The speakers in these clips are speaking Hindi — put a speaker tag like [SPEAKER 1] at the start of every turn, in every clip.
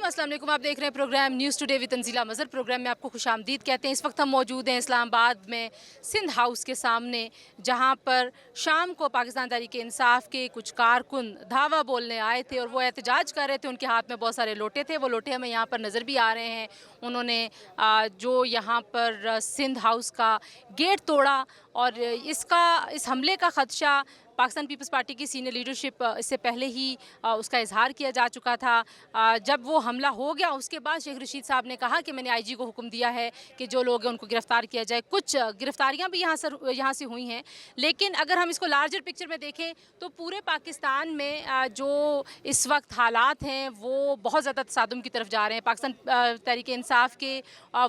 [SPEAKER 1] अस्सलाम वालेकुम। आप देख रहे हैं programme news today with Tanzeela Mazhar. Programme में आपको खुशामदीद कहते हैं। इस वक्त हम मौजूद हैं इस्लामाबाद में सिंध हाउस के सामने, जहां पर शाम को पाकिस्तान तहरीक इंसाफ के कुछ कारकुन धावा बोलने आए थे और वो एहतजाज कर रहे थे। उनके हाथ में बहुत सारे लोटे थे, वो लोटे हमें यहाँ पर नज़र भी आ रहे हैं। उन्होंने जो यहाँ पर सिंध हाउस का गेट तोड़ा और इस हमले का खदशा पाकिस्तान पीपल्स पार्टी की सीनियर लीडरशिप इससे पहले ही उसका इजहार किया जा चुका था। जब वो हमला हो गया उसके बाद शेख रशीद साहब ने कहा कि मैंने आईजी को हुक्म दिया है कि जो लोग हैं उनको गिरफ्तार किया जाए। कुछ गिरफ्तारियां भी यहाँ से हुई हैं, लेकिन अगर हम इसको लार्जर पिक्चर में देखें तो पूरे पाकिस्तान में जो इस वक्त हालात हैं वो बहुत ज़्यादा तसादुम की तरफ जा रहे हैं। पाकिस्तान तहरीक इंसाफ के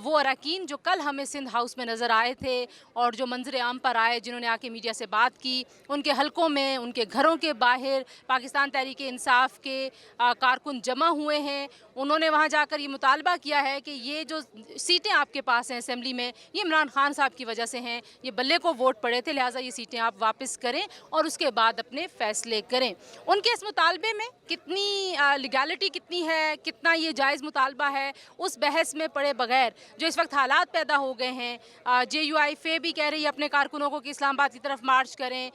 [SPEAKER 1] वो अरकान जो कल हमें सिंध हाउस में नज़र आए थे और जो मंजर आम पर आए, जिन्होंने आके मीडिया से बात की, उनके हलकों में, उनके घरों के बाहर पाकिस्तान तहरीक इंसाफ के कारकुन जमा हुए हैं। उन्होंने वहाँ जाकर ये मुतालबा किया है कि ये जो सीटें आपके पास हैं असेंबली में, ये इमरान खान साहब की वजह से हैं, ये बल्ले को वोट पड़े थे, लिहाजा ये सीटें आप वापस करें और उसके बाद अपने फैसले करें। उनके इस मुतालबे में कितनी लीगैलिटी कितनी है, कितना ये जायज़ मुतालबा है, उस बहस में पड़े बगैर जो इस वक्त हालात पैदा हो गए हैं, JUIF भी कह रही है अपने कारकुनों को कि इस्लामाबाद की तरफ मार्च करें।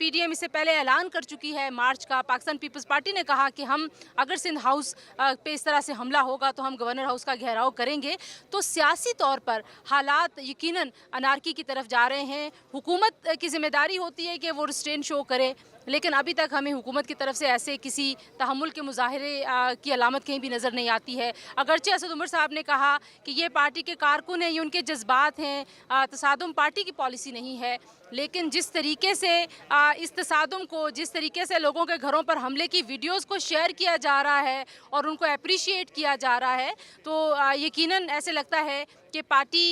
[SPEAKER 1] PDM इससे पहले ऐलान कर चुकी है मार्च का। पाकिस्तान पीपल्स पार्टी ने कहा कि हम अगर सिंध हाउस पे इस तरह से हमला होगा तो हम गवर्नर हाउस का घेराव करेंगे। तो सियासी तौर पर हालात यकीनन अनारकी की तरफ जा रहे हैं। हुकूमत की जिम्मेदारी होती है कि वो रिस्ट्रेन शो करे, लेकिन अभी तक हमें हुकूमत की तरफ से ऐसे किसी तहम्मुल के मुजाहरे की अलामत कहीं भी नज़र नहीं आती है। अगरचे असद उमर साहब ने कहा कि ये पार्टी के कारकुन हैं, ये उनके जज्बात हैं, तसादुम पार्टी की पॉलिसी नहीं है, लेकिन जिस तरीके से इस तसादुम को, जिस तरीके से लोगों के घरों पर हमले की वीडियोस को शेयर किया जा रहा है और उनको अप्रिशिएट किया जा रहा है, तो यकीनन ऐसे लगता है कि पार्टी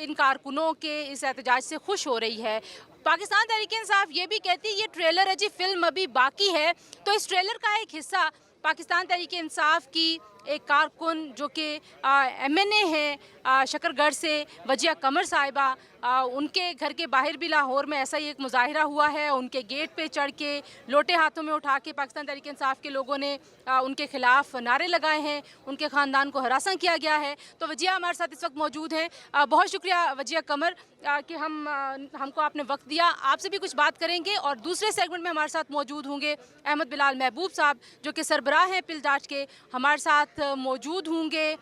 [SPEAKER 1] इन कारकुनों के इस एहतजाज से खुश हो रही है। पाकिस्तान तहरीक इंसाफ ये भी कहती है ये ट्रेलर है जी, फिल्म अभी बाकी है। तो इस ट्रेलर का एक हिस्सा पाकिस्तान तहरीक इंसाफ की एक कारकुन जो कि MNA है शकरगढ़ से, वजिया कमर साहिबा, उनके घर के बाहर भी लाहौर में ऐसा ही एक मुजाहिरा हुआ है। उनके गेट पे चढ़ के लोटे हाथों में उठा के पाकिस्तान तहरीक इंसाफ के लोगों ने उनके खिलाफ नारे लगाए हैं, उनके ख़ानदान को हरासा किया गया है। तो वजिया हमारे साथ इस वक्त मौजूद हैं। बहुत शुक्रिया वजिया कमर कि हमको आपने वक्त दिया। आपसे भी कुछ बात करेंगे और दूसरे सेगमेंट में हमारे साथ मौजूद होंगे अहमद बिलाल महबूब साहब जो कि सरबराह हैं पिलडाट के। हमारे साथ मौजूद होंगे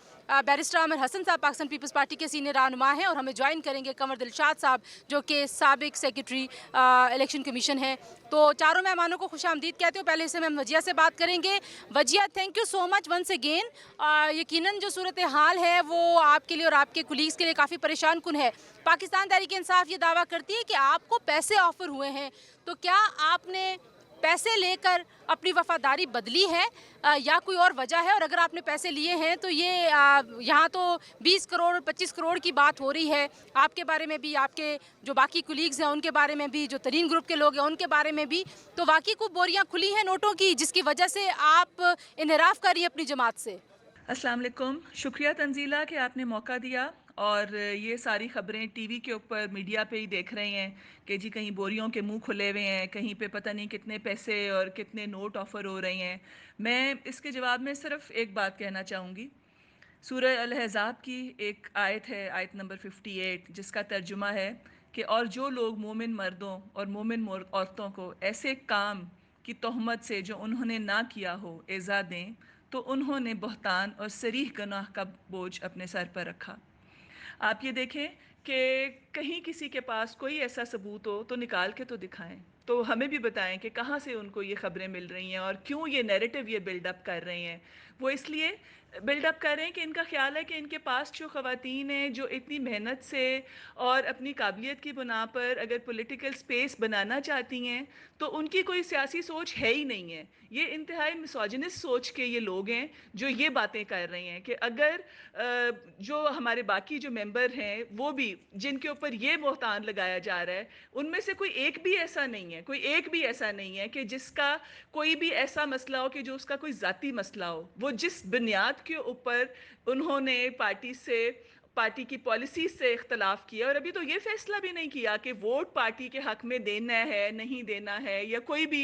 [SPEAKER 1] बैरिस्टर आमिर हसन साहब, पाकिस्तान पीपल्स पार्टी के सीनियर रहनुमा हैं, और हमें ज्वाइन करेंगे कंवर दिलशाद साहब जो कि साबिक सेक्रेटरी इलेक्शन कमीशन है। तो चारों मेहमानों को खुशामदीद कहते हो। पहले से हम वजिया से बात करेंगे। Wajiya, thank you so much once again. यकीनन जो सूरत हाल है वो आपके लिए और आपके कुलीग्स के लिए काफ़ी परेशान कुन है। पाकिस्तान तहरीक इंसाफ ये दावा करती है कि आपको पैसे ऑफर हुए हैं, तो क्या आपने पैसे लेकर अपनी वफादारी बदली है या कोई और वजह है? और अगर आपने पैसे लिए हैं तो ये यहाँ तो 20 करोड़ 25 करोड़ की बात हो रही है, आपके बारे में भी, आपके जो बाकी कुलीग्स हैं उनके बारे में भी, जो तरीन ग्रुप के लोग हैं उनके बारे में भी, तो वाकई को बोरियाँ खुली हैं नोटों की जिसकी वजह से आप इनहराफ कर रही हैं अपनी जमात से।
[SPEAKER 2] अस्सलाम वालेकुम। शुक्रिया तंजीला कि आपने मौका दिया और ये सारी ख़बरें टीवी के ऊपर मीडिया पे ही देख रहे हैं कि जी कहीं बोरियों के मुंह खुले हुए हैं, कहीं पे पता नहीं कितने पैसे और कितने नोट ऑफ़र हो रहे हैं। मैं इसके जवाब में सिर्फ़ एक बात कहना चाहूँगी। सूरह अल-अहज़ाब की एक आयत है, आयत नंबर 58, जिसका तर्जुमा है कि और जो लोग मोमिन मर्दों और मोमिन औरतों को ऐसे काम की तोहमत से जो उन्होंने ना किया हो इज़ा दें, तो उन्होंने बहतान और सरीह गुनाह का बोझ अपने सर पर रखा। आप ये देखें कि कहीं किसी के पास कोई ऐसा सबूत हो तो निकाल के तो दिखाएं, तो हमें भी बताएं कि कहाँ से उनको ये खबरें मिल रही हैं और क्यों ये नैरेटिव ये बिल्डअप कर रहे हैं। वो इसलिए बिल्डअप कर रहे हैं कि इनका ख्याल है कि इनके पास जो ख़वातीन हैं जो इतनी मेहनत से और अपनी काबिलियत की बुना पर अगर पॉलिटिकल स्पेस बनाना चाहती हैं तो उनकी कोई सियासी सोच है ही नहीं है। ये इंतहाई मिसोजिनिस्ट सोच के ये लोग हैं जो ये बातें कर रहे हैं कि अगर जो हमारे बाकी जो मेंबर हैं वो भी जिनके ऊपर ये बोहतान लगाया जा रहा है, उनमें से कोई एक भी ऐसा नहीं है, कोई एक भी ऐसा नहीं है कि जिसका कोई भी ऐसा मसला हो कि जो उसका कोई ज़ाती मसला हो। वो जिस बुनियाद के ऊपर उन्होंने पार्टी से पार्टी की पॉलिसीज़ से इख्तलाफ किया और अभी तो ये फ़ैसला भी नहीं किया कि वोट पार्टी के हक़ में देना है, नहीं देना है या कोई भी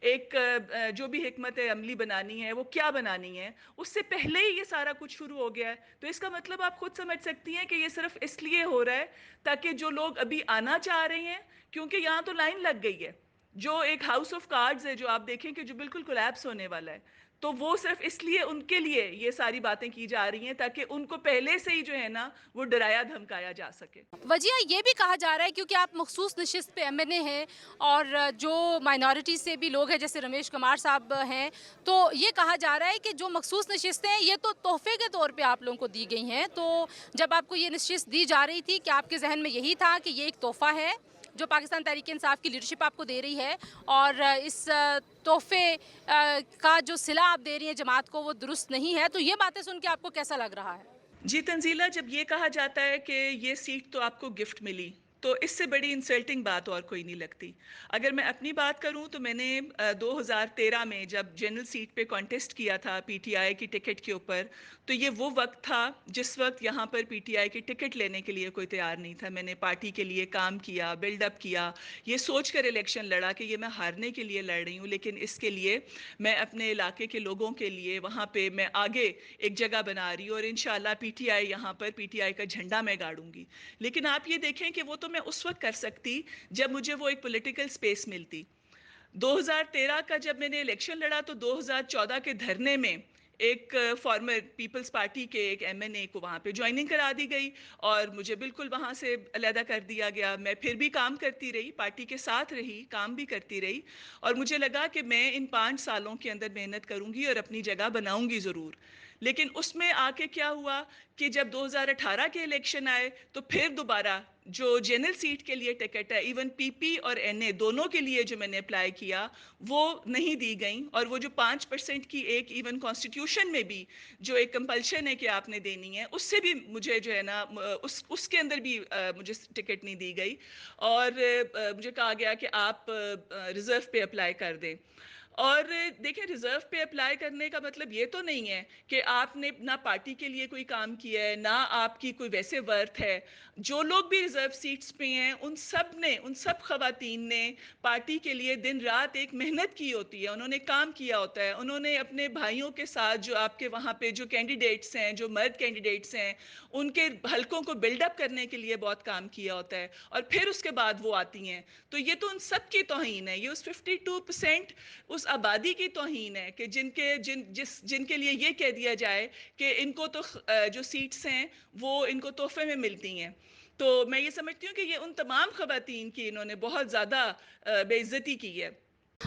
[SPEAKER 2] एक जो भी हिकमत अमली बनानी है, वो क्या बनानी है, उससे पहले ही ये सारा कुछ शुरू हो गया है। तो इसका मतलब आप खुद समझ सकती हैं कि ये सिर्फ़ इसलिए हो रहा है ताकि जो लोग अभी आना चाह रहे हैं, क्योंकि यहाँ तो लाइन लग गई है। जो एक हाउस ऑफ कार्ड्स है, जो आप देखें कि जो बिल्कुल कोलैप्स होने वाला है। तो वो सिर्फ़ इसलिए उनके लिए ये सारी बातें की जा रही हैं ताकि उनको पहले से ही जो है ना, वो डराया-धमकाया जा सके।
[SPEAKER 1] वजह ये भी कहा जा रहा है क्योंकि आप मखसूस नशिस्त पे एमएनए हैं और जो माइनॉरिटी से भी लोग हैं जैसे रमेश कुमार साहब हैं, तो ये कहा जा रहा है कि जो मखसूस नशिस्तें हैं ये तो तोहफे के तौर पे आप लोगों को दी गई हैं। तो जब आपको ये नशिस्त दी जा रही थी, क्या आपके जहन में यही था कि ये एक तोहफा है जो पाकिस्तान तहरीक इंसाफ की लीडरशिप आपको दे रही है और इस तोहफे का जो सिला आप दे रही हैं जमात को वो दुरुस्त नहीं है, तो ये बातें सुन के आपको कैसा लग रहा है?
[SPEAKER 2] जी, तंज़ीला, जब ये कहा जाता है कि ये सीट तो आपको गिफ्ट मिली, तो इससे बड़ी इंसल्टिंग बात और कोई नहीं लगती। अगर मैं अपनी बात करूँ तो मैंने 2013 में जब जनरल सीट पे कॉन्टेस्ट किया था पीटीआई की टिकट के ऊपर, तो ये वो वक़्त था जिस वक़्त यहाँ पर पीटीआई की टिकट लेने के लिए कोई तैयार नहीं था। मैंने पार्टी के लिए काम किया, बिल्डअप किया, ये सोचकर इलेक्शन लड़ा कि ये मैं हारने के लिए लड़ रही हूँ, लेकिन इसके लिए मैं अपने इलाके के लोगों के लिए वहाँ पे मैं आगे एक जगह बना रही हूँ और इंशाल्लाह पीटीआई यहाँ पर पीटीआई का झंडा मैं गाड़ूँगी। लेकिन आप ये देखें कि वो तो मैं उस वक़्त कर सकती जब मुझे वो एक पॉलिटिकल स्पेस मिलती। 2013 का जब मैंने इलेक्शन लड़ा तो 2014 के धरने में एक फॉर्मर पीपल्स पार्टी के एक एमएनए को वहाँ पे जॉइनिंग करा दी गई और मुझे बिल्कुल वहाँ से अलहदा कर दिया गया। मैं फिर भी काम करती रही, पार्टी के साथ रही, काम भी करती रही और मुझे लगा कि मैं इन 5 सालों के अंदर मेहनत करूँगी और अपनी जगह बनाऊँगी ज़रूर। लेकिन उसमें आके क्या हुआ कि जब 2018 के इलेक्शन आए तो फिर दोबारा जो जनरल सीट के लिए टिकट है, इवन पीपी और एनए दोनों के लिए जो मैंने अप्लाई किया, वो नहीं दी गई और वो जो 5% की एक इवन कॉन्स्टिट्यूशन में भी जो एक कंपल्शन है कि आपने देनी है, उससे भी मुझे जो है ना उसके अंदर भी मुझे टिकट नहीं दी गई और मुझे कहा गया कि आप रिजर्व पे अप्लाई कर दें। और देखिए, रिजर्व पे अप्लाई करने का मतलब ये तो नहीं है कि आपने ना पार्टी के लिए कोई काम किया है, ना आपकी कोई वैसे वर्थ है। जो लोग भी रिजर्व सीट्स पे हैं, उन सब खवातीन ने पार्टी के लिए दिन रात एक मेहनत की होती है, उन्होंने काम किया होता है, उन्होंने अपने भाइयों के साथ जो आपके वहाँ पे जो कैंडिडेट्स हैं, जो मर्द कैंडिडेट्स हैं, उनके हलकों को बिल्डअप करने के लिए बहुत काम किया होता है और फिर उसके बाद वो आती हैं। तो ये तो उन सब की तौहीन है, ये उस 52% उस आबादी की तौहीन है कि जिनके लिए ये कह दिया जाए कि इनको तो जो सीट्स हैं वो इनको तोहफे में मिलती हैं। तो मैं ये समझती हूँ कि ये उन तमाम खवातीन की इन्होंने बहुत ज़्यादा बेइज्जती की है।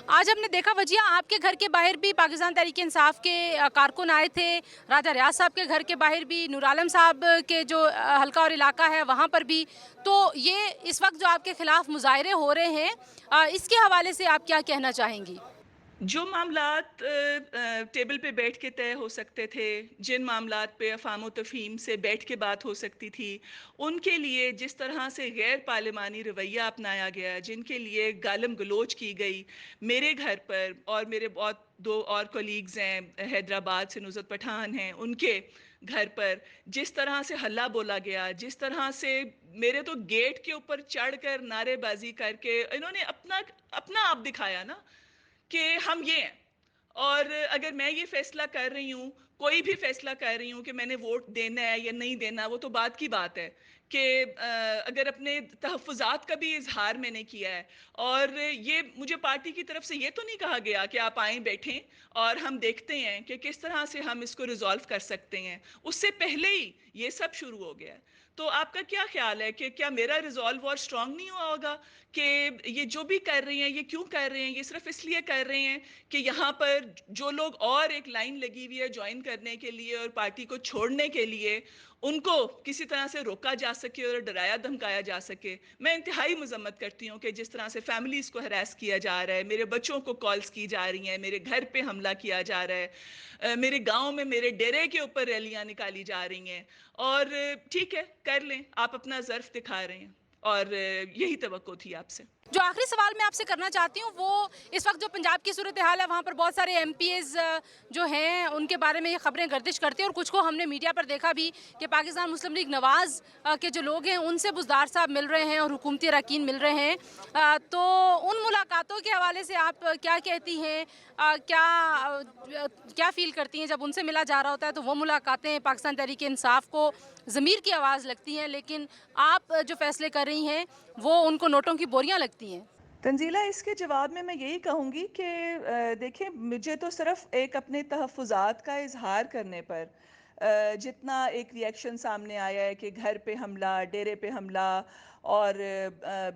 [SPEAKER 1] आज हमने देखा वजिया आपके घर के बाहर भी पाकिस्तान तहरीक इंसाफ के कारकुन आए थे, राजा रियाज साहब के घर के बाहर भी, नूर आलम साहब के जो हल्का और इलाका है वहाँ पर भी। तो ये इस वक्त जो आपके खिलाफ मुजाहरे हो रहे हैं, इसके हवाले से आप क्या कहना चाहेंगी?
[SPEAKER 2] जो मामलात टेबल पे बैठ के तय हो सकते थे, जिन मामलात पे अफ़ाम तफ़हीम से बैठ के बात हो सकती थी, उनके लिए जिस तरह से गैर पार्लिमानी रवैया अपनाया गया, जिनके लिए गालम गलोच की गई, मेरे घर पर और मेरे बहुत 2 और कलीग्स हैं, हैदराबाद से नुसरत पठान हैं, उनके घर पर जिस तरह से हल्ला बोला गया, जिस तरह से मेरे तो गेट के ऊपर चढ़कर नारेबाज़ी करके इन्होंने अपना अपना आप दिखाया ना कि हम ये हैं। और अगर मैं ये फ़ैसला कर रही हूँ, कोई भी फ़ैसला कर रही हूँ कि मैंने वोट देना है या नहीं देना, वो तो बात की बात है कि अगर अपने तहफ़्फ़ुज़ात का भी इज़हार मैंने किया है और ये मुझे पार्टी की तरफ से ये तो नहीं कहा गया कि आप आएँ, बैठें और हम देखते हैं कि किस तरह से हम इसको रिज़ॉल्व कर सकते हैं। उससे पहले ही ये सब शुरू हो गया है। तो आपका क्या ख़्याल है कि क्या मेरा रिज़ॉल्व और स्ट्रॉन्ग नहीं हुआ होगा कि ये जो भी कर रहे हैं, ये क्यों कर रहे हैं? ये सिर्फ़ इसलिए कर रहे हैं कि यहाँ पर जो लोग और एक लाइन लगी हुई है जॉइन करने के लिए और पार्टी को छोड़ने के लिए, उनको किसी तरह से रोका जा सके और डराया धमकाया जा सके। मैं इंतहाई मज़म्मत करती हूँ कि जिस तरह से फैमिलीज़ को हरास किया जा रहा है, मेरे बच्चों को कॉल्स की जा रही हैं, मेरे घर पे हमला किया जा रहा है, मेरे गाँव में मेरे डेरे के ऊपर रैलियाँ निकाली जा रही हैं और ठीक है, कर लें, आप अपना ज़र्फ़ दिखा रहे हैं और यही तवक्को थी आपसे।
[SPEAKER 1] जो आखिरी सवाल मैं आपसे करना चाहती हूँ वो इस वक्त जो पंजाब की सूरत हाल है वहाँ पर बहुत सारे एमपीएस जो हैं उनके बारे में ये खबरें गर्दिश करती हैं और कुछ को हमने मीडिया पर देखा भी कि पाकिस्तान मुस्लिम लीग नवाज़ के जो लोग हैं उनसे बुज़दार साहब मिल रहे हैं और हुकूमती अरकान मिल रहे हैं। तो उन मुलाकातों के हवाले से आप क्या कहती हैं, क्या फील करती हैं जब उनसे मिला जा रहा होता है? तो वो मुलाकातें पाकिस्तान तहरीक इंसाफ को ज़मीर की आवाज़ लगती हैं, लेकिन आप जो फैसले कर रही हैं वो उनको नोटों की बोरियां लगती हैं।
[SPEAKER 2] तंजीला, इसके जवाब में मैं यही कहूँगी कि देखिए, मुझे तो सिर्फ एक अपने तहफ़्फ़ुज़ात का इज़हार करने पर जितना एक रिएक्शन सामने आया है कि घर पे हमला, डेरे पे हमला और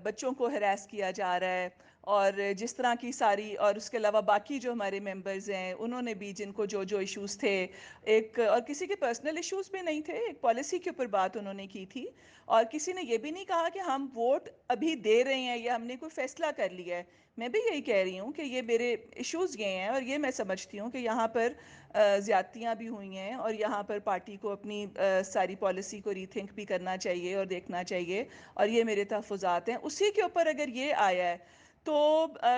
[SPEAKER 2] बच्चों को हरास किया जा रहा है और जिस तरह की सारी, और उसके अलावा बाकी जो हमारे मेंबर्स हैं उन्होंने भी जिनको जो जो इश्यूज़ थे, एक और किसी के पर्सनल इश्यूज़ भी नहीं थे, एक पॉलिसी के ऊपर बात उन्होंने की थी और किसी ने ये भी नहीं कहा कि हम वोट अभी दे रहे हैं या हमने कोई फैसला कर लिया है। मैं भी यही कह रही हूँ कि ये मेरे इश्यूज़ ये हैं और ये मैं समझती हूँ कि यहाँ पर ज़्यादतियाँ भी हुई हैं और यहाँ पर पार्टी को अपनी सारी पॉलिसी को रीथिंक भी करना चाहिए और देखना चाहिए, और ये मेरे तहफ़्फ़ुज़ात हैं। उसी के ऊपर अगर ये आया है तो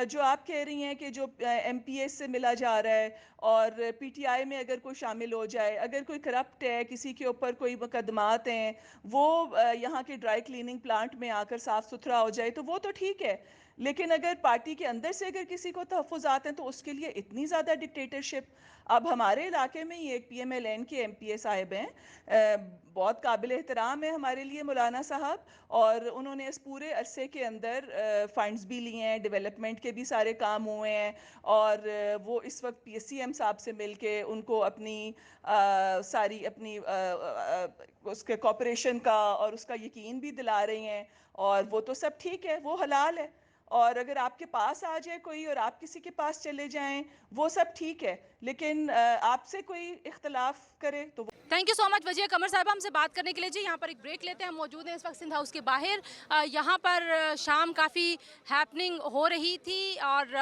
[SPEAKER 2] जो आप कह रही हैं कि जो एमपीएस से मिला जा रहा है और पीटीआई में अगर कोई शामिल हो जाए, अगर कोई करप्ट है, किसी के ऊपर कोई मुकदमात हैं, वो यहाँ के ड्राई क्लीनिंग प्लांट में आकर साफ सुथरा हो जाए तो वो तो ठीक है। लेकिन अगर पार्टी के अंदर से अगर किसी को तहफ़्फ़ुज़ात हैं तो उसके लिए इतनी ज़्यादा डिक्टेटरशिप। अब हमारे इलाके में ही एक पीएमएलएन के एमपीए साहिब हैं, बहुत काबिल एहतराम है हमारे लिए मौलाना साहब, और उन्होंने इस पूरे अरसे के अंदर फंड्स भी लिए हैं, डेवलपमेंट के भी सारे काम हुए हैं और वो इस वक्त पीएससीएम साहब से मिलके उनको अपनी सारी अपनी उसके कॉपरेशन का और उसका यकीन भी दिला रही हैं, और वो तो सब ठीक है, वो हलाल है। और अगर आपके पास आ जाए कोई और आप किसी के पास चले जाएं, वो सब ठीक है, लेकिन आपसे कोई इख्तलाफ करे तो
[SPEAKER 1] thank you so much Wajiha कमर साहब हमसे बात करने के लिए। जी यहाँ पर एक ब्रेक लेते हैं, हम मौजूद हैं इस वक्त सिंध हाउस के बाहर। यहाँ पर शाम काफ़ी हैपनिंग हो रही थी और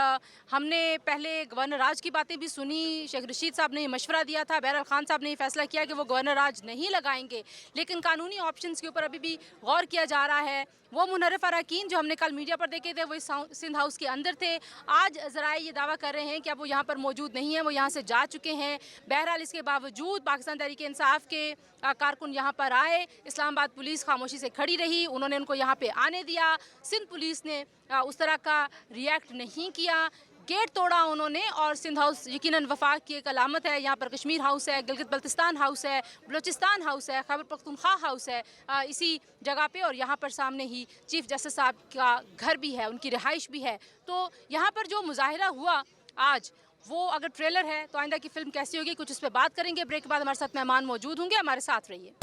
[SPEAKER 1] हमने पहले गवर्नर राज की बातें भी सुनी। शेख रशीद साहब ने मशवरा दिया था, बहरहाल खान साहब ने फैसला किया कि वो गवर्नर राज नहीं लगाएंगे, लेकिन कानूनी ऑप्शंस के ऊपर अभी भी गौर किया जा रहा है। वो मुनर्रफ अरकान जो हमने कल मीडिया पर देखे थे वो सिंध हाउस के अंदर थे। आज ज़राए ये दावा कर रहे हैं कि अब वो यहाँ पर मौजूद नहीं है, वो यहाँ से जा चुके हैं। बहरहाल इसके बावजूद पाकिस्तान तहरीक इंसाफ के कारकुन यहाँ पर आए, इस्लामाबाद पुलिस खामोशी से खड़ी रही, उन्होंने उनको यहाँ पे आने दिया। सिंध पुलिस ने उस तरह का रिएक्ट नहीं किया, गेट तोड़ा उन्होंने। और सिंध हाउस यकीनन वफाक की एक अलामत है। यहाँ पर कश्मीर हाउस है, गिलगित बल्तिस्तान हाउस है, बलोचिस्तान हाउस है, खैबर पख्तूनख्वा हाउस है इसी जगह पे, और यहाँ पर सामने ही चीफ जस्टिस साहब का घर भी है, उनकी रिहाइश भी है। तो यहाँ पर जो मुजाहिरा हुआ आज, वो अगर ट्रेलर है तो आइंदा की फिल्म कैसी होगी, कुछ उस पर बात करेंगे। ब्रेक के बाद हमारे साथ मेहमान मौजूद होंगे, हमारे साथ रहिए।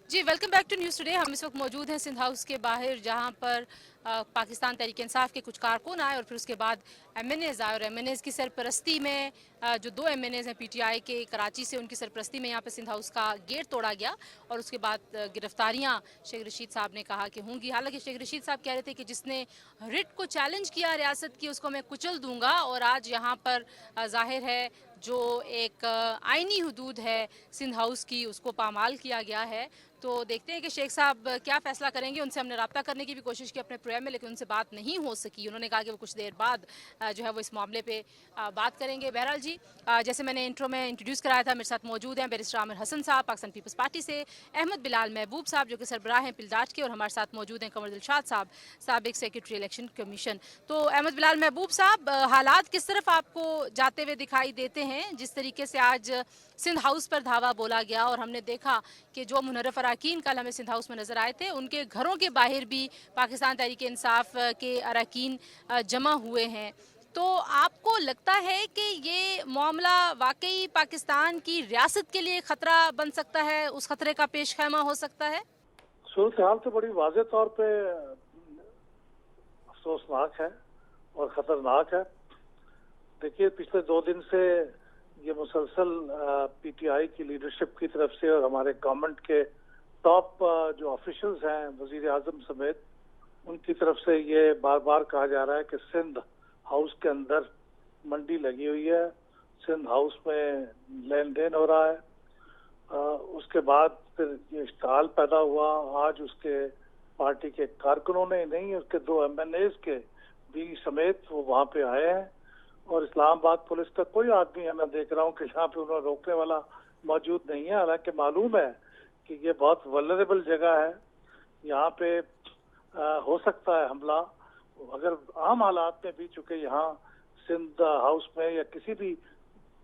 [SPEAKER 1] जी welcome back to News Today. हम इस वक्त मौजूद हैं सिंध हाउस के बाहर, जहां पर पाकिस्तान तहरीक इंसाफ के कुछ कारकुन आए और फिर उसके बाद एमएनएज़ आए, और एमएनएज़ की सरपरस्ती में जो दो एमएनएज़ हैं पीटीआई के कराची से, उनकी सरपरस्ती में यहाँ पर सिंध हाउस का गेट तोड़ा गया और उसके बाद गिरफ्तारियाँ शेख रशीद साहब ने कहा कि होंगी। हालांकि शेख रशीद साहब कह रहे थे कि जिसने रिट को चैलेंज किया रियासत की उसको मैं कुचल दूंगा, और आज यहाँ पर जाहिर है जो एक आइनी हदूद है सिंध हाउस की उसको पामाल किया गया है। तो देखते हैं कि शेख साहब क्या फैसला करेंगे। उनसे हमने रब्ता करने की भी कोशिश की अपने प्रोग्राम में, लेकिन उनसे बात नहीं हो सकी। उन्होंने कहा कि वो कुछ देर बाद जो है वो इस मामले पे बात करेंगे। बहरहाल जी, जैसे मैंने इंट्रो में इंट्रोड्यूस कराया था, मेरे साथ मौजूद हैं बैरिस्टर आमिर हसन साहब पाकिस्तान पीपल्स पार्टी से, अहमद बिलाल महबूब साहब जो कि सरबराह हैं पिलदाज के, और हमारे साथ मौजूद हैं कमर दिलशाद साहब, साबिक सेक्रेटरी इलेक्शन कमीशन। तो अहमद बिलाल महबूब साहब, हालात किस तरफ आपको जाते हुए दिखाई देते हैं? जिस तरीके से आज सिंध हाउस पर धावा बोला गया और हमने देखा कि जो मुनर्रफ अरकान कल हमें सिंध हाउस में नजर आए थे, उनके घरों के बाहर भी पाकिस्तान तहरीक इंसाफ के अरकान जमा हुए हैं, तो आपको लगता है कि ये मामला वाकई पाकिस्तान की रियासत के लिए खतरा बन सकता है, उस खतरे का पेश खैमा हो सकता है?
[SPEAKER 3] सूरत हाल तो बड़ी वाज़ेह तौर पे अफसोसनाक है और ख़तरनाक है। देखिए, पिछले 2 दिन से ये मुसलसल पीटीआई की लीडरशिप की तरफ से और हमारे गवर्नमेंट के टॉप जो ऑफिशियल्स हैं वजीर आजम समेत, उनकी तरफ से ये बार बार कहा जा रहा है कि सिंध हाउस के अंदर मंडी लगी हुई है, सिंध हाउस में लेन देन हो रहा है। उसके बाद फिर ये इश्ताल पैदा हुआ। आज उसके पार्टी के कारकुनों ने नहीं, उसके 2 MNAs के भी समेत वो वहाँ पे आए हैं और इस्लामाबाद पुलिस का कोई आदमी है, मैं देख रहा हूँ कि यहाँ पे उन्हें रोकने वाला मौजूद नहीं है। हालांकि मालूम है कि ये बहुत वल्नरेबल जगह है, यहाँ पे हो सकता है हमला। अगर आम हालात में भी, चूंकि यहाँ सिंध हाउस में या किसी भी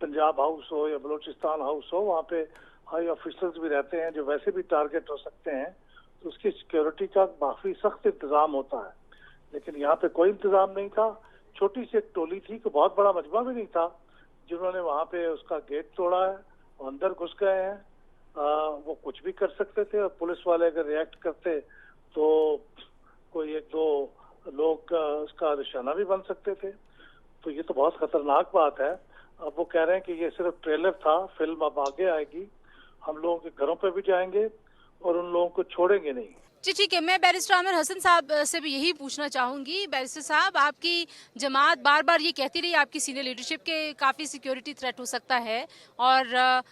[SPEAKER 3] पंजाब हाउस हो या बलूचिस्तान हाउस हो, वहाँ पे हाई ऑफिसर्स भी रहते हैं जो वैसे भी टारगेट हो सकते हैं, तो उसकी सिक्योरिटी का काफी सख्त इंतजाम होता है। लेकिन यहाँ पे कोई इंतजाम नहीं था। छोटी सी एक टोली थी, कोई बहुत बड़ा मजमा भी नहीं था, जिन्होंने वहाँ पे उसका गेट तोड़ा है और अंदर घुस गए हैं। वो कुछ भी कर सकते थे और पुलिस वाले अगर रिएक्ट करते तो कोई 1-2 लोग उसका निशाना भी बन सकते थे। तो ये तो बहुत खतरनाक बात है। अब वो कह रहे हैं कि ये सिर्फ ट्रेलर था, फिल्म अब आगे आएगी, हम लोगों के घरों पे भी जाएंगे और उन लोगों को छोड़ेंगे नहीं।
[SPEAKER 1] जी ठीक है, मैं बैरिस्टर आमिर हसन साहब से भी यही पूछना चाहूँगी। बैरिस्टर साहब, आपकी जमात बार बार ये कहती रही आपकी सीनियर लीडरशिप के काफ़ी सिक्योरिटी थ्रेट हो सकता है, और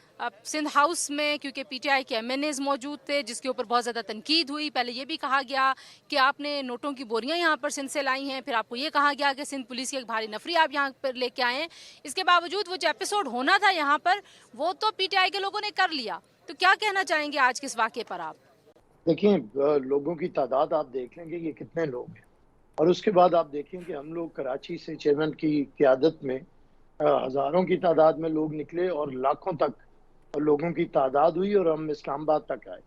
[SPEAKER 1] सिंध हाउस में क्योंकि पीटीआई के MNAs मौजूद थे जिसके ऊपर बहुत ज़्यादा तनकीद हुई। पहले ये भी कहा गया कि आपने नोटों की बोरियां यहाँ पर सिंध से लाई हैं, फिर आपको ये कहा गया कि सिंध पुलिस की एक भारी नफरी आप यहाँ पर लेके आए हैं। इसके बावजूद वो जो एपिसोड होना था यहाँ पर, वो तो पीटीआई के लोगों ने कर लिया। तो क्या कहना चाहेंगे आज के इस वाक़े पर आप?
[SPEAKER 4] देखिए, लोगों की तादाद आप देख लेंगे ये कितने लोग हैं, और उसके बाद आप देखेंगे हम लोग कराची से चेयरमैन की क़यादत में हज़ारों की तादाद में लोग निकले और लाखों तक लोगों की तादाद हुई और हम इस्लामाबाद तक आए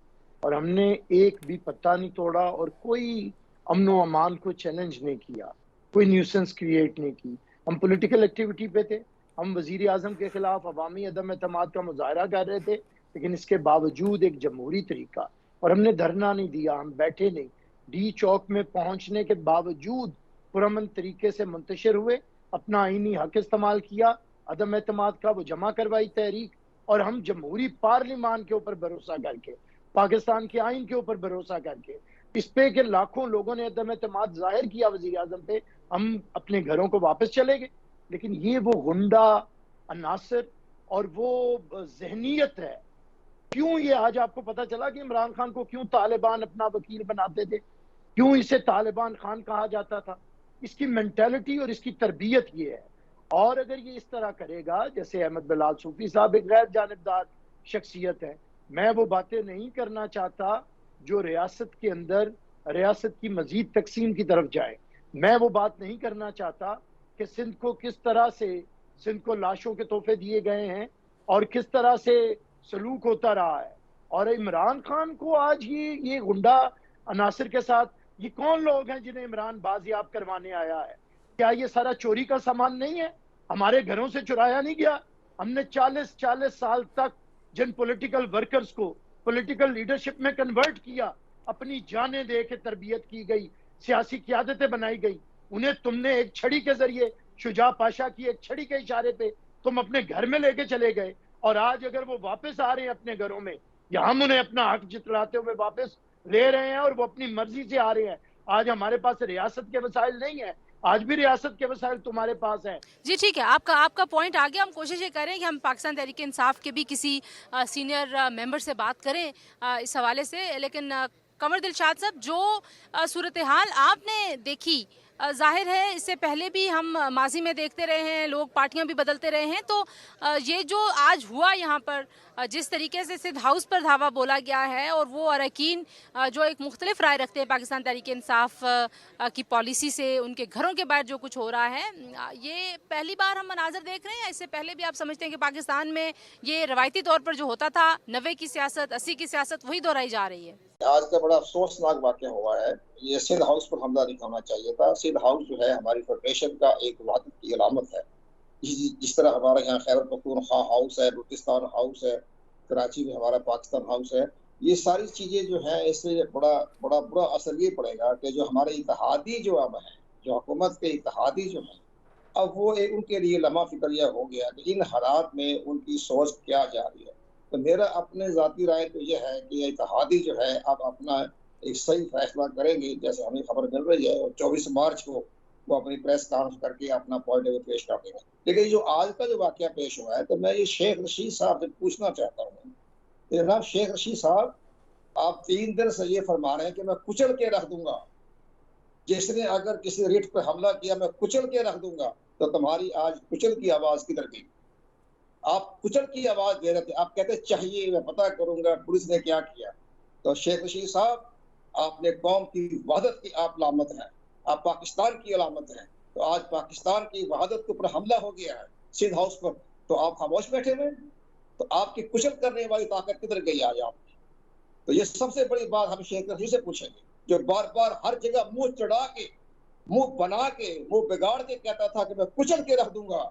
[SPEAKER 4] और हमने एक भी पत्ता नहीं तोड़ा और कोई अमन व अमान को चैलेंज नहीं किया, कोई न्यूसेंस क्रिएट नहीं की। हम पॉलिटिकल एक्टिविटी पे थे, हम वज़ीर आज़म के खिलाफ अवामी अदम एतमाद का मुजाहरा कर रहे थे, लेकिन इसके बावजूद एक जमहूरी तरीका, और हमने धरना नहीं दिया, हम बैठे नहीं, डी चौक में पहुंचने के बावजूद पुरअमन तरीके से मुंतशिर हुए, अपना आईनी हक इस्तेमाल किया, अदम एतमाद का वो जमा करवाई तहरीक, और हम जमहूरी पार्लिमान के ऊपर भरोसा करके, पाकिस्तान के आइन के ऊपर भरोसा करके, इस पे के लाखों लोगों ने अदम एतमाद जाहिर किया वज़ीर आज़म पे, हम अपने घरों को वापस चले गए। लेकिन ये वो गुंडा अनासर और वो जहनीत है। क्यों ये आज आपको पता चला कि इमरान खान को क्यों तालिबान अपना वकील बनाते थे, क्यों इसे तालिबान खान कहा जाता था? इसकी मेंटालिटी और इसकी तरबियत ये है। और अगर ये इस तरह करेगा, जैसे अहमद बिलाल सूफी साहब एक गैर जानिबदार शख्सियत है, मैं वो बातें नहीं करना चाहता जो रियासत के अंदर रियासत की मजीद तकसीम की तरफ जाए। मैं वो बात नहीं करना चाहता कि सिंध को किस तरह से, सिंध को लाशों के तोहफे दिए गए हैं और किस तरह से सलूक होता रहा है। और इमरान खान को आज ये गुंडा अनासिर के साथ, ये कौन लोग हैं जिन्हें इमरान बाजियाब करवाने आया है? क्या ये सारा चोरी का सामान नहीं है? हमारे घरों से चुराया नहीं गया? हमने 40 साल तक जिन पॉलिटिकल वर्कर्स को पॉलिटिकल लीडरशिप में कन्वर्ट किया, अपनी जानें दे के तरबियत की गई, सियासी क़यादतें बनाई गई, उन्हें तुमने एक छड़ी के जरिए, शुजा पाशा की एक छड़ी के इशारे पे तुम अपने घर में लेके चले गए। और आज अगर वो वापस आ रहे हैं अपने घरों में, या हम उन्हें अपना हक जितलाते हुए वापस ले रहे हैं और वो अपनी मर्जी से आ रहे हैं। आज हमारे पास रियासत के वसाइल नहीं है, आज भी रियासत के वसाइल तुम्हारे पास है।
[SPEAKER 1] जी ठीक है, आपका पॉइंट आ गया। हम कोशिश ये करें कि हम पाकिस्तान तहरीक इंसाफ के भी किसी सीनियर मेंबर से बात करें इस हवाले से। लेकिन कमर दिलशाद साहब, जो सूरत हाल आपने देखी, जाहिर है इससे पहले भी हम माजी में देखते रहे हैं, लोग पार्टियां भी बदलते रहे हैं, तो ये जो आज हुआ यहाँ पर, जिस तरीके से सिंध हाउस पर धावा बोला गया है और वो अरकान जो एक मुख्तलिफ राय रखते हैं पाकिस्तान तहरीक इंसाफ की पॉलिसी से, उनके घरों के बाहर जो कुछ हो रहा है, ये पहली बार हम मनाजर देख रहे हैं? इससे पहले भी आप समझते हैं कि पाकिस्तान में ये रवायती तौर पर जो होता था, 90 की सियासत, 80 की सियासत, वही दोहराई जा रही है?
[SPEAKER 5] आज का बड़ा अफसोसनाक वाक़या हुआ है। ये सिंध हाउस पर हमला नहीं होना चाहिए था। सिंध हाउस जो है हमारी फेडरेशन का एक वहादत की अलामत है। जिस तरह हमारे यहाँ खैबर पख्तूनख्वा हाउस है, बलूचिस्तान हाउस है, कराची में हमारा पाकिस्तान हाउस है, ये सारी चीज़ें जो है इससे बड़ा बुरा असर ये पड़ेगा कि जो हमारे इत्तेहादी जो अब हैं, जो हुकूमत के इत्तेहादी जो हैं, अब वो उनके लिए लम्हा फिक्रिया हो गया कि इन हालात में उनकी सोच क्या जा रही है। तो मेरा अपने ज़ाती राय तो ये है कि इत्तेहादी जो है अब अपना एक सही फैसला करेंगे, जैसे हमें खबर मिल रही है, और 24 मार्च को वो अपनी प्रेस कॉन्फ्रेंस करके अपना पॉइंट ऑफ व्यू पेश कर देंगे। लेकिन जो आज का जो वाकया पेश हुआ है, तो मैं ये शेख रशीद साहब से पूछना चाहता हूँ, जनाब शेख रशीद साहब, आप 3 दिन से ये फरमा रहे हैं कि मैं कुचल के रख दूंगा, जिसने अगर किसी रिट पर हमला किया मैं कुचल के रख दूंगा, तो तुम्हारी आज कुचल की आवाज किधर गई? आप कुचल की आवाज दे रहे थे, आप कहते चाहिए मैं पता करूंगा पुलिस ने क्या किया। तो शेख रशीद साहब, आपने कौम की वहदत की आप लामत हैं, आप पाकिस्तान की अलामत हैं। तो आज पाकिस्तान की वहदत के ऊपर हमला हो गया है सिंध हाउस पर, तो आप खामोश बैठे हुए, तो आपकी कुचल करने वाली ताकत किधर गई आज आपकी? तो ये सबसे बड़ी बात हम शेख रशीद से पूछेंगे, जो बार बार हर जगह मुंह चढ़ा के, मुंह बना के, मुंह बिगाड़ के कहता था कि मैं कुचल के रख दूंगा।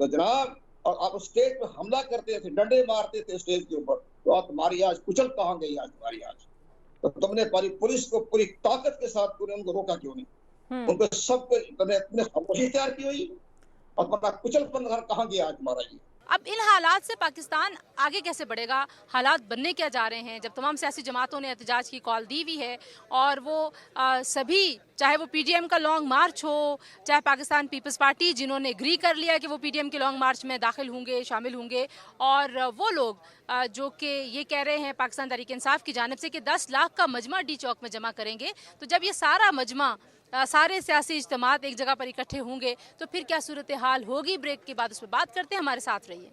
[SPEAKER 5] तो जनाब, और आप स्टेज पर हमला करते थे, डंडे मारते थे स्टेज के ऊपर, तो आप तुम्हारी आज कुचल कहाँ गई आज तुम्हारी आज? तो तुमने पूरी पुलिस को पूरी ताकत के साथ तूने उनको रोका क्यों नहीं? उनको सबको तुमने खामोशी तैयार की हुई, और तुम्हारा कुचलपन कहाँ गया आज तुम्हारा? ये
[SPEAKER 1] अब इन हालात से पाकिस्तान आगे कैसे बढ़ेगा? हालात बनने क्या जा रहे हैं जब तमाम सियासी जमातों ने एहतजाज की कॉल दी हुई है, और वो सभी, चाहे वो पीडीएम का लॉन्ग मार्च हो, चाहे पाकिस्तान पीपल्स पार्टी जिन्होंने एग्री कर लिया कि वो पीडीएम के लॉन्ग मार्च में दाखिल होंगे, शामिल होंगे, और वो लोग जो कि ये कह रहे हैं पाकिस्तान तहरीक इंसाफ की जानिब से कि 10 लाख का मजमा डी चौक में जमा करेंगे। तो जब ये सारा मजमा, सारे सियासी इज्तिमात एक जगह पर इकट्ठे होंगे, तो फिर क्या सूरत हाल होगी? ब्रेक के बाद उस पर बात करते हैं, हमारे साथ रहिए।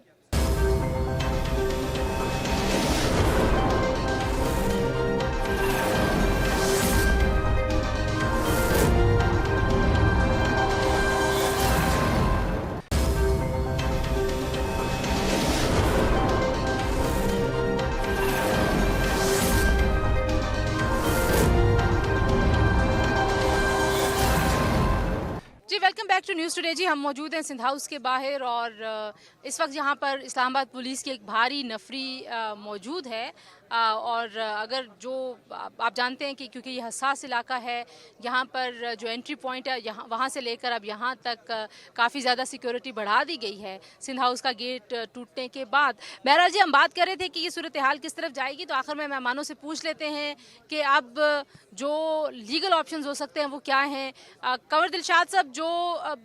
[SPEAKER 1] जी, welcome back to News Today. जी, हम मौजूद हैं सिंध हाउस के बाहर, और इस वक्त यहाँ पर इस्लामाबाद पुलिस की एक भारी नफरी मौजूद है, और अगर जो आप जानते हैं कि क्योंकि ये हसास इलाका है, यहाँ पर जो एंट्री पॉइंट है, यहाँ वहाँ से लेकर अब यहाँ तक काफ़ी ज़्यादा सिक्योरिटी बढ़ा दी गई है सिंध हाउस का गेट टूटने के बाद। बहरहाल जी, हम बात कर रहे थे कि ये सूरत हाल किस तरफ जाएगी, तो आखिर में मेहमानों से पूछ लेते हैं कि अब जो लीगल ऑप्शंस हो सकते हैं वो क्या हैं। कंवर दिलशाद साहब, जो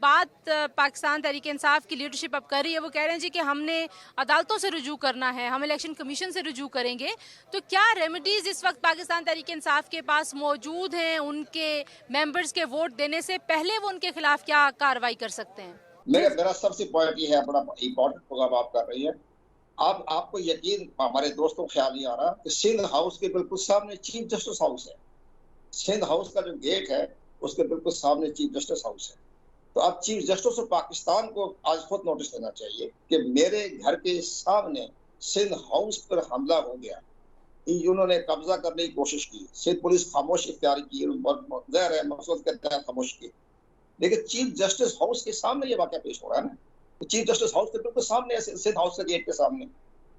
[SPEAKER 1] बात पाकिस्तान तहरीक इंसाफ की लीडरशिप अब कर रही है, वो कह रहे हैं जी कि हमने अदालतों से रुजू करना है, हम इलेक्शन कमीशन से रुजू करेंगे। तो क्या रेमेडीज इस वक्त पाकिस्तान तहरीक इंसाफ के पास मौजूद हैं उनके मेंबर्स के वोट देने से पहले? वो उनके खिलाफ क्या कार्रवाई कर सकते हैं?
[SPEAKER 5] मेरा सबसे पॉइंट ये है, बड़ा इंपॉर्टेंट प्रोग्राम आप कर रही है। अब आपको यकीन, हमारे दोस्तों को ख्याल नहीं आ रहा कि सिंध हाउस के बिल्कुल सामने चीफ जस्टिस हाउस है। सिंध हाउस का जो गेट है उसके बिल्कुल सामने चीफ जस्टिस हाउस है। तो अब चीफ जस्टिस ऑफ पाकिस्तान को आज खुद नोटिस देना चाहिए कि मेरे घर के सामने सिंध हाउस पर हमला हो गया, उन्होंने कब्जा करने की कोशिश की, सिंध पुलिस खामोश इख्तियार की, ज़ाहिर है मकसद के तहत खामोश की, लेकिन चीफ जस्टिस हाउस के सामने ये वाकया पेश हो रहा है ना। तो चीफ जस्टिस हाउस के बिल्कुल सामने, सिंध हाउस के गेट के सामने।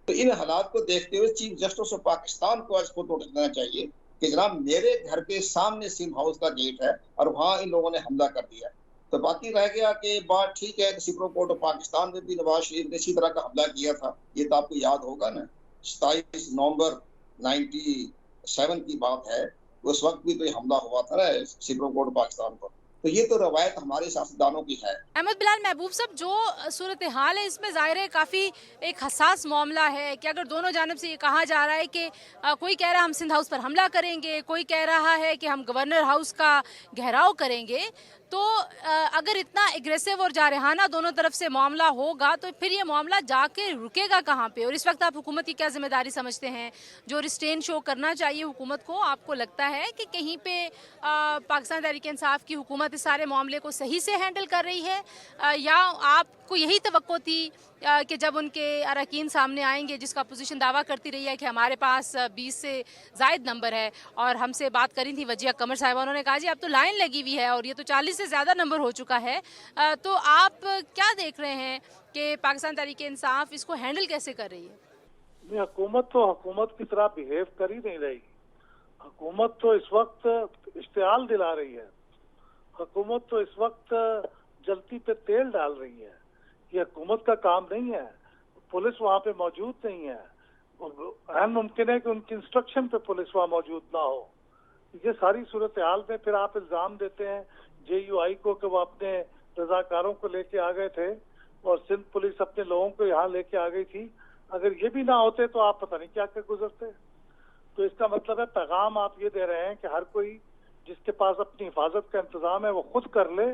[SPEAKER 5] तो इन हालात को देखते हुए चीफ जस्टिस ऑफ पाकिस्तान को आज खुद नोटिस देना चाहिए कि जनाब मेरे घर के सामने सिंध हाउस का गेट है और वहां इन लोगों ने हमला कर दिया। तो बाकी रह गया कि बात ठीक है, सुप्रीम कोर्ट ऑफ पाकिस्तान में भी नवाज शरीफ ने इसी तरह का हमला किया था, ये तो आपको याद होगा ना। 27 नवंबर 97 की बात है, उस वक्त भी तो ये हमला हुआ था ना सुप्रीम कोर्ट ऑफ पाकिस्तान पर। तो ये तो रवायत हमारे सियासतदानों की है।
[SPEAKER 1] अहमद बिलाल महबूब साहब, जो सूरत हाल है इसमें ज़ाहिर है काफ़ी एक हसास मामला है कि अगर दोनों जानब से ये कहा जा रहा है कि कोई कह रहा है हम सिंध हाउस पर हमला करेंगे, कोई कह रहा है कि हम गवर्नर हाउस का घेराव करेंगे, तो अगर इतना एग्रेसिव और जारहाना दोनों तरफ से मामला होगा तो फिर ये मामला जाके रुकेगा कहाँ पे? और इस वक्त आप हुकूमत की क्या जिम्मेदारी समझते हैं? जो रिस्ट्रेन शो करना चाहिए हुकूमत को, आपको लगता है कि कहीं पे पाकिस्तान तहरीक इंसाफ की हुकूमत इस सारे मामले को सही से हैंडल कर रही है, या आपको यही तवक्को थी कि जब उनके अरकान सामने आएंगे, जिसका अपोजिशन दावा करती रही है कि हमारे पास 20 से ज़ायद नंबर है, और हमसे बात करी थी वजिया कमर साहिबा, उन्होंने कहा जी अब तो लाइन लगी हुई है और ये तो 40 से ज़्यादा नंबर हो चुका है। तो आप क्या देख रहे हैं कि पाकिस्तान तहरीक इंसाफ इसको हैंडल कैसे कर रही है?
[SPEAKER 3] नहीं, हुकूमत तो हुकूमत की तरह बिहेव कर ही नहीं रही। हुकूमत तो इस वक्त इश्तियाल दिला रही है। हुकूमत तो इस वक्त जलती पे तेल डाल रही है। ये हुकूमत का काम नहीं है, पुलिस वहां पे मौजूद नहीं है, अहम मुमकिन है कि उनकी इंस्ट्रक्शन पे पुलिस वहां मौजूद ना हो। ये सारी सूरत हाल में फिर आप इल्जाम देते हैं JUI को कि वो अपने रजाकारों को लेके आ गए थे और सिंध पुलिस अपने लोगों को यहाँ लेके आ गई थी। अगर ये भी ना होते तो आप पता नहीं क्या क्या गुजरते। तो इसका मतलब है पैगाम आप ये दे रहे हैं कि हर कोई जिसके पास अपनी हिफाजत का इंतजाम है वो खुद कर ले।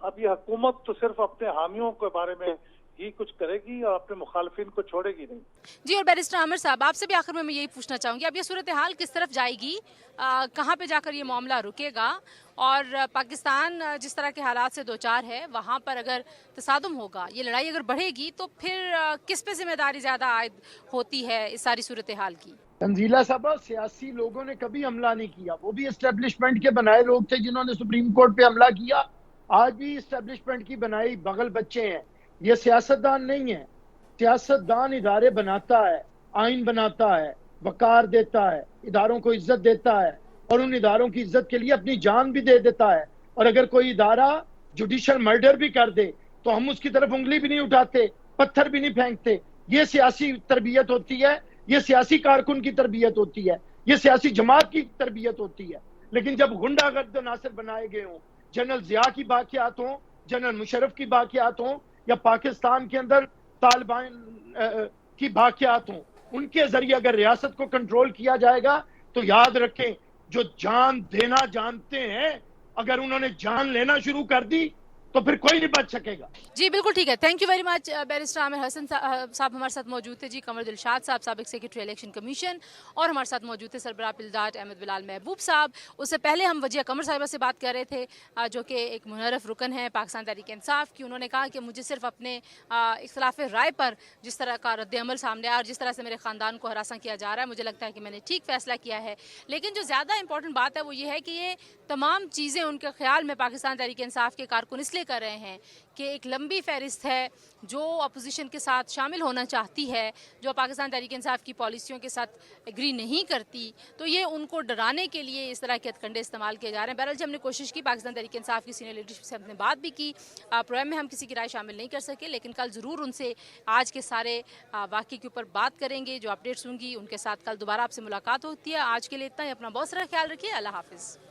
[SPEAKER 3] अब ये हुकूमत तो सिर्फ अपने हामियों के बारे में ही कुछ करेगी और अपने मुखालफिन को छोड़ेगी नहीं।
[SPEAKER 1] जी, और बैरिस्टर आमिर साहब, आपसे भी आखिर में मैं यही पूछना चाहूँगी, अब ये सूरत हाल किस तरफ जाएगी, कहाँ पे जाकर ये मामला रुकेगा, और पाकिस्तान जिस तरह के हालात से दो चार है वहाँ पर अगर तसादुम होगा, ये लड़ाई अगर बढ़ेगी तो फिर किस पे जिम्मेदारी ज़्यादा आयद होती है इस सारी सूरत हाल की?
[SPEAKER 4] तंजीला साहब, सियासी लोगों ने कभी हमला नहीं किया, वो भी एस्टेब्लिशमेंट के बनाए लोग थे जिन्होंने सुप्रीम कोर्ट पे हमला किया। आज भी एस्टेब्लिशमेंट की बनाई बगल बच्चे हैं, ये सियासतदान नहीं है। सियासतदान इदारे बनाता है, आइन बनाता है, वकार देता है, इदारों को इज्जत देता है और उन इदारों की इज्जत के लिए अपनी जान भी दे देता है। और अगर कोई इदारा जुडिशल मर्डर भी कर दे तो हम उसकी तरफ उंगली भी नहीं उठाते, पत्थर भी नहीं फेंकते। ये सियासी तरबियत होती है, ये सियासी कारकुन की तरबियत होती है, ये सियासी जमात की तरबियत होती है। लेकिन जब गुंडागर्द नासिर बनाए गए हों, जनरल जिया की बाकियात हों, जनरल मुशर्रफ की बाकियात हों या पाकिस्तान के अंदर तालिबान की बाकियात हों, उनके जरिए अगर रियासत को कंट्रोल किया जाएगा तो याद रखें, जो जान देना जानते हैं अगर उन्होंने जान लेना शुरू कर दी तो फिर कोई नहीं बच सकेगा।
[SPEAKER 1] जी बिल्कुल ठीक है, thank you very much. Barrister Aamir Hasan sahab हमारे साथ मौजूद थे। जी, कमर दिलशाद साहब साबिक सेक्रेटरी इलेक्शन कमीशन, और हमारे साथ मौजूद थे सरबराह पिलदार अहमद बिलाल महबूब साहब। उससे पहले हम वजिया कमर साहिबा से बात कर रहे थे, जो कि एक मुनरफ रुकन है पाकिस्तान तहरीक इंसाफ की। उन्होंने कहा कि मुझे सिर्फ अपने इख्तलाफ राय पर जिस तरह का रद्द-ए-अमल सामने आया और जिस तरह से मेरे ख़ानदान को हरासा किया जा रहा है, मुझे लगता है कि मैंने ठीक फैसला किया है। लेकिन जो ज़्यादा इंपॉर्टेंट बात है वो ये है कि ये तमाम चीज़ें उनके ख्याल में पाकिस्तान तहरीक इंसाफ के कारकुन इसलिए कर रहे हैं कि एक लंबी फहरिस्त है जो अपोजिशन के साथ शामिल होना चाहती है, जो पाकिस्तान तहरीक इंसाफ की पॉलिसियों के साथ एग्री नहीं करती, तो ये उनको डराने के लिए इस तरह के हथकंडे इस्तेमाल किए जा रहे हैं। बहरहाल जी, हमने कोशिश की, पाकिस्तान तहरीक इंसाफ की सीनियर लीडरशिप से हमने बात भी की। प्रोग्राम में हम किसी की राय शामिल नहीं कर सके, लेकिन कल ज़रूर उनसे आज के सारे वाक़े के ऊपर बात करेंगे। जो अपडेट्स होंगी उनके साथ कल दोबारा आपसे मुलाकात होती है। आज के लिए इतना ही। अपना बहुत सारा ख्याल रखिए। अल्लाह हाफिज़।